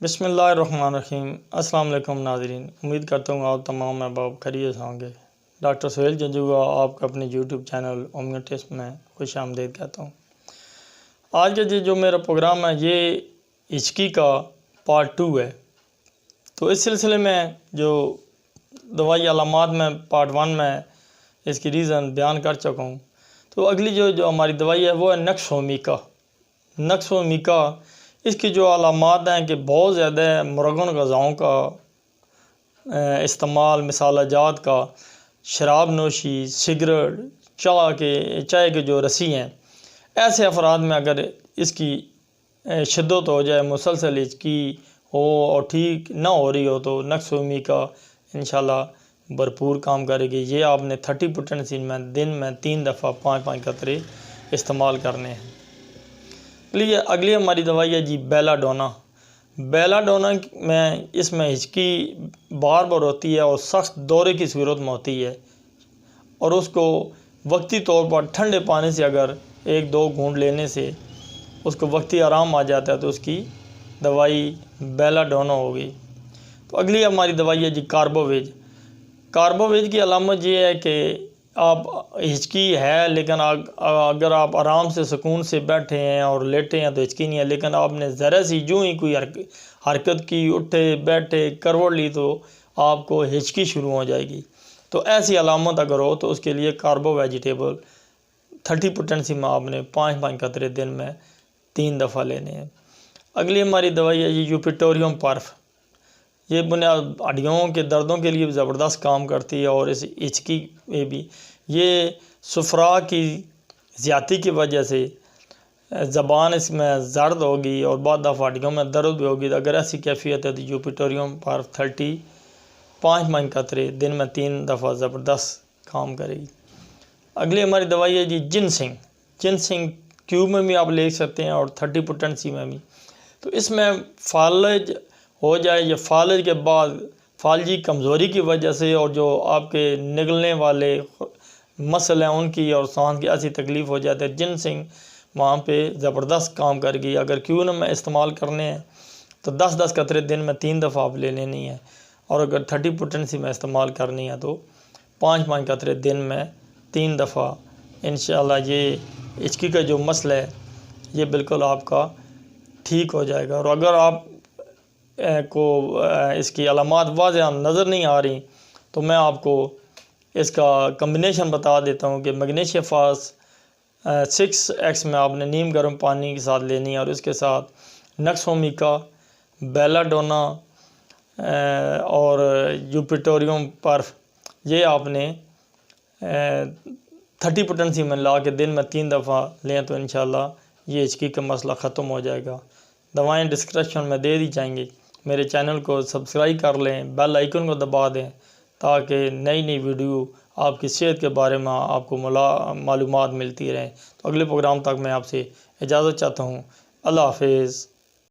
بسم اللہ الرحمن الرحیم۔ السلام علیکم ناظرین، امید کرتا ہوں آپ تمام احباب خیریت سے ہوں گے۔ ڈاکٹر سہیل جنجوعہ آپ کا اپنے یوٹیوب چینل ہومیوٹسٹ میں خوش آمدید کہتا ہوں۔ آج کا جو میرا پروگرام ہے یہ ہچکی کا پارٹ 2 ہے۔ تو اس سلسلے میں جو دوائی علامات میں پارٹ 1 میں اس کی ریزن بیان کر چکا ہوں، تو اگلی جو ہماری دوائی ہے وہ ہے نقص ہومیکا۔ نقص ہومیکا اس کی جو علامات ہیں کہ بہت زیادہ مرغن غذاؤں کا استعمال، مسالہ جات کا، شراب نوشی، سگریٹ، چائے کے جو رسی ہیں، ایسے افراد میں اگر اس کی شدت ہو جائے، مسلسل ہچکی ہو اور ٹھیک نہ ہو رہی ہو، تو نقص ہومیکا انشاءاللہ بھرپور کام کرے گی۔ یہ آپ نے 30 پوٹنسی میں دن میں 3 دفعہ 5 قطرے استعمال کرنے ہیں۔ اگلی ہماری دوائی ہے بیلا ڈونا۔ بیلا ڈونا میں اس میں ہچکی بار بار ہوتی ہے اور سخت دورے کی صورت میں ہوتی ہے، اور اس کو وقتی طور پر ٹھنڈے پانی سے اگر 1-2 گھونٹ لینے سے اس کو وقتی آرام آ جاتا ہے، تو اس کی دوائی بیلا ڈونا ہوگی۔ تو اگلی ہماری دوائی ہے کاربوویج۔ کاربوویج کی علامت یہ ہے کہ آپ ہچکی ہے، لیکن اگر آپ آرام سے سکون سے بیٹھے ہیں اور لیٹے ہیں تو ہچکی نہیں ہے، لیکن آپ نے ذرا سی جو ہی کوئی حرکت کی، اٹھے بیٹھے کروٹ لی، تو آپ کو ہچکی شروع ہو جائے گی۔ تو ایسی علامت اگر ہو تو اس کے لیے کاربو ویجیٹیبل 30 پوٹنسی میں آپ نے 5 قطرے دن میں 3 دفعہ لینے ہیں۔ اگلی ہماری دوائی ہے یوپیٹوریم پرف۔ یہ بنیاد ہڈیوں کے دردوں کے لیے بھی زبردست کام کرتی ہے، اور اس ہچکی میں بھی یہ صفرا کی زیادتی کی وجہ سے زبان اس میں زرد ہوگی اور بعض دفعہ ہڈیوں میں درد بھی ہوگی۔ اگر ایسی کیفیت ہے تو یوپیٹوریم پرف 5 قطرے دن میں 3 دفعہ زبردست کام کرے گی۔ اگلی ہماری دوائی ہے جنسنگ۔ جنسنگ کیوب میں بھی آپ لے سکتے ہیں اور 30 پوٹنسی میں بھی۔ تو اس میں فالج ہو جائے یا فالج کے بعد فالجی کمزوری کی وجہ سے، اور جو آپ کے نگلنے والے مسل ہیں ان کی اور سانس کی ایسی تکلیف ہو جاتی ہے، جنسنگ وہاں پہ زبردست کام کر گئی۔ اگر کیون میں استعمال کرنے ہیں تو 10 قطرے دن میں 3 دفعہ آپ لینے نہیں ہیں، اور اگر 30 پوٹنسی میں استعمال کرنی ہے تو 5 قطرے دن میں 3 دفعہ۔ انشاءاللہ یہ ہچکی کا جو مسئلہ ہے یہ بالکل آپ کا ٹھیک ہو جائے گا۔ اور اگر آپ کو اس کی علامات واضح نظر نہیں آ رہی تو میں آپ کو اس کا کمبینیشن بتا دیتا ہوں کہ میگنیشیم فاس 6x میں آپ نے نیم گرم پانی کے ساتھ لینی ہے، اور اس کے ساتھ نقص ہومیکا، بیلا ڈونا اور یوپیٹوریم پرف، یہ آپ نے 30 پوٹنسی میں لا کے دن میں 3 دفعہ لیں تو انشاءاللہ یہ ہچکی کا مسئلہ ختم ہو جائے گا۔ دوائیں ڈسکرپشن میں دے دی جائیں گی۔ میرے چینل کو سبسکرائب کر لیں، بیل آئیکن کو دبا دیں، تاکہ نئی ویڈیو آپ کی صحت کے بارے میں آپ کو معلومات ملتی رہیں۔ تو اگلے پروگرام تک میں آپ سے اجازت چاہتا ہوں۔ اللہ حافظ۔